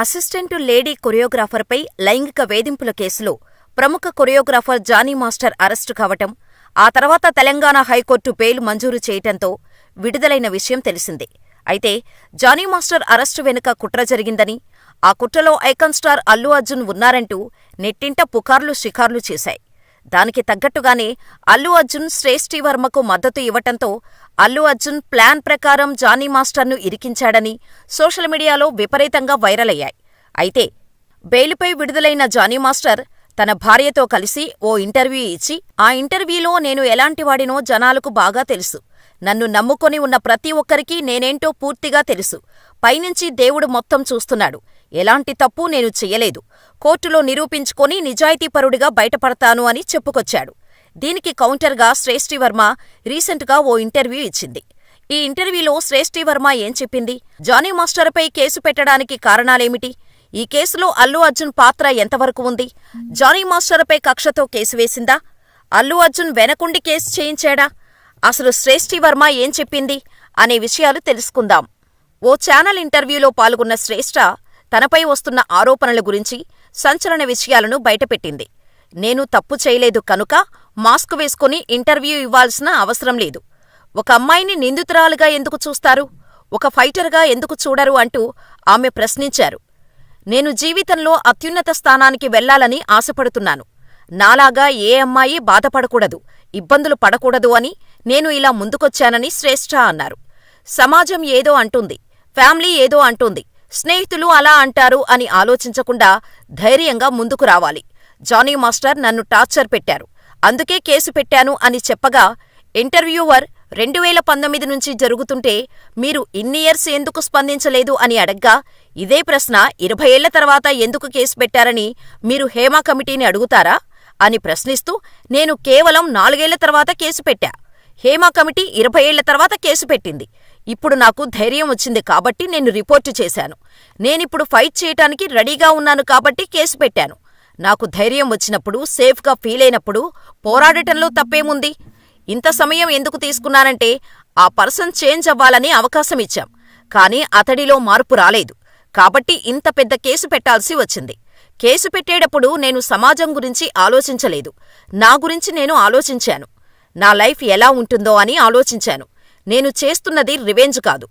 Assistant lady కొరియోగ్రాఫర్పై లైంగిక వేధింపుల కేసులో ప్రముఖ కొరియోగ్రాఫర్ జానీ మాస్టర్ అరెస్టు కావటం, ఆ తర్వాత తెలంగాణ హైకోర్టు బెయిల్ మంజూరు చేయటంతో విడుదలైన విషయం తెలిసిందే. అయితే జానీ మాస్టర్ అరెస్టు వెనుక కుట్ర జరిగిందని, ఆ కుట్రలో ఐకాన్ స్టార్ అల్లు అర్జున్ ఉన్నారంటూ నెట్టింట పుకార్లు షికార్లు చేశాయి. దానికి తగ్గట్టుగానే అల్లు అర్జున్ శ్రేష్ఠీవర్మకు మద్దతు ఇవ్వటంతో అల్లు అర్జున్ ప్లాన్ ప్రకారం జానీ మాస్టర్ను ఇరికించాడని సోషల్ మీడియాలో విపరీతంగా వైరల్ అయ్యాయి. అయితే బెయిలుపై విడుదలైన జానీ మాస్టర్ తన భార్యతో కలిసి ఓ ఇంటర్వ్యూ ఇచ్చి, ఆ ఇంటర్వ్యూలో నేను ఎలాంటివాడినో జనాలకు బాగా తెలుసు. నన్ను నమ్ముకొని ఉన్న ప్రతి ఒక్కరికీ నేనేంటో పూర్తిగా తెలుసు. పైనుంచి దేవుడు మొత్తం చూస్తున్నాడు. ఎలాంటి తప్పూ నేను చెయ్యలేదు. కోర్టులో నిరూపించుకొని నిజాయితీపరుడిగా బయటపడతాను అని చెప్పుకొచ్చాడు. దీనికి కౌంటర్గా శ్రేష్ఠీవర్మ రీసెంట్గా ఓ ఇంటర్వ్యూ ఇచ్చింది. ఈ ఇంటర్వ్యూలో శ్రేష్ఠీవర్మ ఏం చెప్పింది? జానీ మాస్టర్పై కేసు పెట్టడానికి కారణాలేమిటి? ఈ కేసులో అల్లు అర్జున్ పాత్ర ఎంతవరకు ఉంది? జానీ మాస్టర్పై కక్షతో కేసు వేసిందా? అల్లు అర్జున్ వెనకుండి కేసు చేయించాడా? అసలు శ్రేష్ఠీవర్మ ఏం చెప్పింది అనే విషయాలు తెలుసుకుందాం. ఓ ఛానల్ ఇంటర్వ్యూలో పాల్గొన్న శ్రేష్ఠ తనపై వస్తున్న ఆరోపణల గురించి సంచలన విషయాలను బయటపెట్టింది. నేను తప్పు చేయలేదు కనుక మాస్క్ వేసుకుని ఇంటర్వ్యూ ఇవ్వాల్సిన అవసరం లేదు. ఒక అమ్మాయిని నిందితురాలుగా ఎందుకు చూస్తారు? ఒక ఫైటర్గా ఎందుకు చూడరు అంటూ ఆమె ప్రశ్నించారు. నేను జీవితంలో అత్యున్నత స్థానానికి వెళ్లాలని ఆశపడుతున్నాను. నాలాగా ఏ అమ్మాయి బాధపడకూడదు, ఇబ్బందులు పడకూడదు అని నేను ఇలా ముందుకొచ్చానని శ్రేష్ఠ అన్నారు. సమాజం ఏదో అంటుంది, ఫ్యామిలీ ఏదో అంటుంది, స్నేహితులు అలా అంటారు అని ఆలోచించకుండా ధైర్యంగా ముందుకు రావాలి. జానీ మాస్టర్ నన్ను టార్చర్ పెట్టారు, అందుకే కేసు పెట్టాను అని చెప్పగా, ఇంటర్వ్యూవర్ 2019 నుంచి జరుగుతుంటే మీరు ఇన్ని ఇయర్స్ ఎందుకు స్పందించలేదు అని అడగ్గా, ఇదే ప్రశ్న 20 ఏళ్ల తర్వాత ఎందుకు కేసు పెట్టారని మీరు హేమ కమిటీని అడుగుతారా అని ప్రశ్నిస్తూ, నేను కేవలం 4 ఏళ్ల తర్వాత కేసు పెట్టా. హేమ కమిటీ 20 ఏళ్ల తర్వాత కేసు పెట్టింది. ఇప్పుడు నాకు ధైర్యం వచ్చింది కాబట్టి నేను రిపోర్టు చేశాను. నేనిప్పుడు ఫైట్ చేయటానికి రెడీగా ఉన్నాను కాబట్టి కేసు పెట్టాను. నాకు ధైర్యం వచ్చినప్పుడు, సేఫ్గా ఫీల్ అయినప్పుడు పోరాడటంలో తప్పేముంది? ఇంత సమయం ఎందుకు తీసుకున్నానంటే ఆ పర్సన్ చేంజ్ అవ్వాలని అవకాశం ఇచ్చాం. కానీ అతడిలో మార్పు రాలేదు. కాబట్టి ఇంత పెద్ద కేసు పెట్టాల్సి వచ్చింది. కేసు పెట్టేటప్పుడు నేను సమాజం గురించి ఆలోచించలేదు. నా గురించి నేను ఆలోచించాను. నా లైఫ్ ఎలా ఉంటుందో అని ఆలోచించాను. నేను చేస్తున్నది రివెంజ్ కాదు.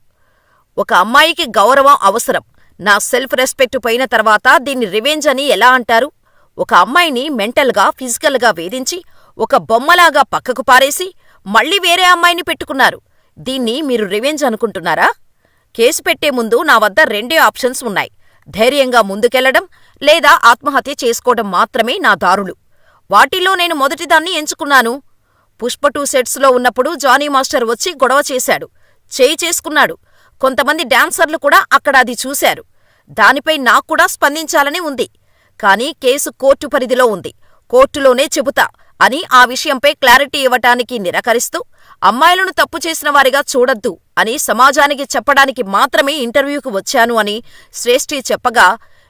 ఒక అమ్మాయికి గౌరవం అవసరం. నా సెల్ఫ్ రెస్పెక్ట్ పోయిన తర్వాత దీన్ని రివెంజ్ అని ఎలా అంటారు? ఒక అమ్మాయిని మెంటల్గా, ఫిజికల్గా వేధించి ఒక బొమ్మలాగా పక్కకు పారేసి మళ్ళీ వేరే అమ్మాయిని పెట్టుకున్నారు. దీన్ని మీరు రివెంజ్ అనుకుంటున్నారా? కేసు పెట్టే ముందు నా వద్ద 2 ఆప్షన్స్ ఉన్నాయి. ధైర్యంగా ముందుకెళ్లడం లేదా ఆత్మహత్య చేసుకోవడం మాత్రమే నా దారులు. వాటిలో నేను మొదటిదాన్ని ఎంచుకున్నాను. పుష్ప 2 సెట్స్లో ఉన్నప్పుడు జానీ మాస్టర్ వచ్చి గొడవ చేశాడు, చేయి చేసుకున్నాడు. కొంతమంది డాన్సర్లు కూడా అక్కడ అది చూశారు. దానిపై నాక్కూడా స్పందించాలని ఉంది. కానీ కేసు కోర్టు పరిధిలో ఉంది. కోర్టులోనే చెబుతా అని ఆ విషయంపై క్లారిటీ ఇవ్వటానికి నిరాకరిస్తూ, అమ్మాయిలను తప్పు చేసిన వారిగా చూడొద్దు అని సమాజానికి చెప్పడానికి మాత్రమే ఇంటర్వ్యూకు వచ్చాను అని శ్రేష్ఠి చెప్పగా,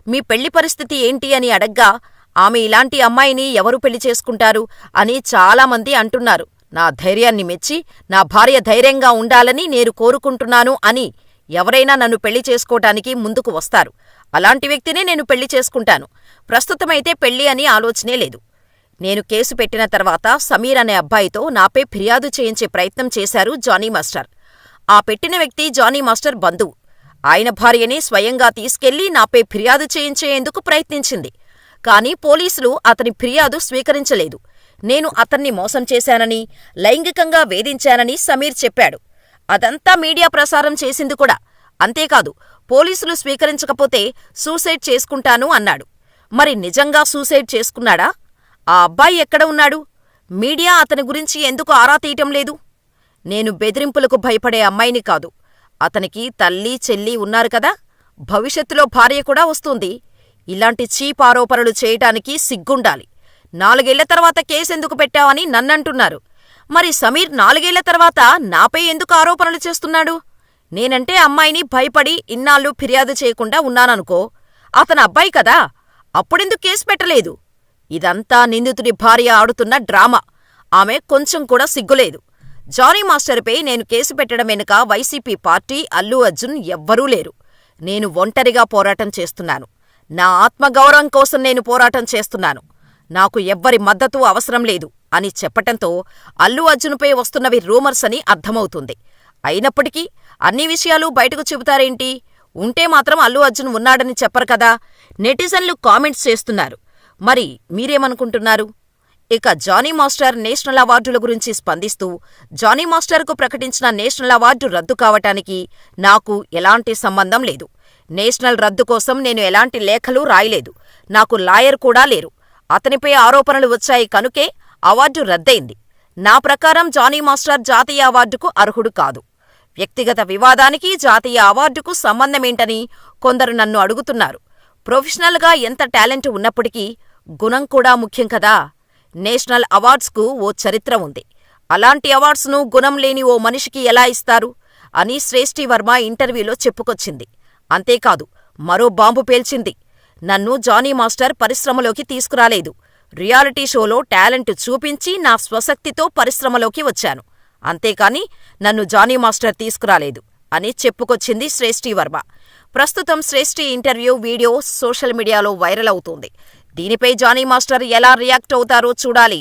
మీ పెళ్లి పరిస్థితి ఏంటి అని అడగ్గా, ఆమె ఇలాంటి అమ్మాయిని ఎవరు పెళ్లి చేసుకుంటారు అని చాలామంది అంటున్నారు. నా ధైర్యాన్ని మెచ్చి నా భార్య ధైర్యంగా ఉండాలని నేను కోరుకుంటున్నాను అని ఎవరైనా నన్ను పెళ్లి చేసుకోటానికి ముందుకు వస్తారు. అలాంటి వ్యక్తినే నేను పెళ్లి చేసుకుంటాను. ప్రస్తుతమైతే పెళ్లి అని ఆలోచనే లేదు. నేను కేసు పెట్టిన తర్వాత సమీర్ అనే అబ్బాయితో నాపై ఫిర్యాదు చేయించే ప్రయత్నం చేశారు జానీ మాస్టర్. ఆ పెట్టిన వ్యక్తి జానీ మాస్టర్ బంధువు. ఆయన భార్యని స్వయంగా తీసుకెళ్లి నాపై ఫిర్యాదు చేయించేందుకు ప్రయత్నించింది. కానీ పోలీసులు అతని ఫిర్యాదు స్వీకరించలేదు. నేను అతన్ని మోసం చేశానని, లైంగికంగా వేధించానని సమీర్ చెప్పాడు. అదంతా మీడియా ప్రసారం చేసింది కూడా. అంతేకాదు, పోలీసులు స్వీకరించకపోతే సూసైడ్ చేసుకుంటాను అన్నాడు. మరి నిజంగా సూసైడ్ చేసుకున్నాడా? ఆ అబ్బాయి ఎక్కడ ఉన్నాడు? మీడియా అతని గురించి ఎందుకు ఆరా తీయటం లేదు? నేను బెదిరింపులకు భయపడే అమ్మాయిని కాదు. అతనికి తల్లి, చెల్లి ఉన్నారు కదా. భవిష్యత్తులో భార్య కూడా వస్తుంది. ఇలాంటి చీప్ ఆరోపణలు చేయటానికి సిగ్గుండాలి. 4 ఏళ్ల తర్వాత కేసెందుకు పెట్టావని నన్నంటున్నారు. మరి సమీర్ 4 ఏళ్ల తర్వాత నాపై ఎందుకు ఆరోపణలు చేస్తున్నాడు? నేనంటే అమ్మాయిని భయపడి ఇన్నాళ్ళు ఫిర్యాదు చేయకుండా ఉన్నాననుకో. అతను అబ్బాయి కదా, అప్పుడెందుకు కేసు పెట్టలేదు? ఇదంతా నిందితుడి భార్య ఆడుతున్న డ్రామా. ఆమె కొంచెం కూడా సిగ్గులేదు. జానీ మాస్టర్పై నేను కేసు పెట్టడం వెనుక వైసీపీ పార్టీ, అల్లు అర్జున్ ఎవ్వరూ లేరు. నేను ఒంటరిగా పోరాటం చేస్తున్నాను. నా ఆత్మగౌరవం కోసం నేను పోరాటం చేస్తున్నాను. నాకు ఎవ్వరి మద్దతు అవసరం లేదు అని చెప్పటంతో అల్లు అర్జున్పై వస్తున్నవి రూమర్స్ అని అర్థమవుతుంది. అయినప్పటికీ అన్ని విషయాలు బయటకు చెబుతారేంటి? ఉంటే మాత్రం అల్లు అర్జున్ ఉన్నాడని చెప్పరు కదా. నెటిజన్లు కామెంట్స్ చేస్తున్నారు. మరి మీరేమనుకుంటున్నారు? ఇక జానీ మాస్టర్ నేషనల్ అవార్డుల గురించి స్పందిస్తూ, జానీ మాస్టర్కు ప్రకటించిన నేషనల్ అవార్డు రద్దు కావటానికి నాకు ఎలాంటి సంబంధం లేదు. నేషనల్ రద్దు కోసం నేను ఎలాంటి లేఖలు రాయలేదు. నాకు లాయర్ కూడా లేరు. అతనిపై ఆరోపణలు వచ్చాయి కనుకే అవార్డు రద్దయింది. నా ప్రకారం జానీ మాస్టర్ జాతీయ అవార్డుకు అర్హుడు కాదు. వ్యక్తిగత వివాదానికి జాతీయ అవార్డుకు సంబంధమేంటని కొందరు నన్ను అడుగుతున్నారు. ప్రొఫెషనల్గా ఎంత టాలెంట్ ఉన్నప్పటికీ గుణం కూడా ముఖ్యం కదా. నేషనల్ అవార్డ్స్కు ఓ చరిత్ర ఉంది. అలాంటి అవార్డ్స్ను గుణం లేని ఓ మనిషికి ఎలా ఇస్తారు అని శ్రేష్ఠి వర్మ ఇంటర్వ్యూలో చెప్పుకొచ్చింది. అంతేకాదు, మరో బాంబు పేల్చింది. నన్ను జానీ మాస్టర్ పరిశ్రమలోకి తీసుకురాలేదు. రియాలిటీ షోలో టాలెంట్ చూపించి నా స్వశక్తితో పరిశ్రమలోకి వచ్చాను. అంతేకాని నన్ను జానీ మాస్టర్ తీసుకురాలేదు అని చెప్పుకొచ్చింది శ్రేష్ఠి వర్మ. ప్రస్తుతం శ్రేష్ఠి ఇంటర్వ్యూ వీడియో సోషల్ మీడియాలో వైరల్ అవుతోంది. దీనిపై జానీ మాస్టర్ ఎలా రియాక్ట్ అవుతారో చూడాలి.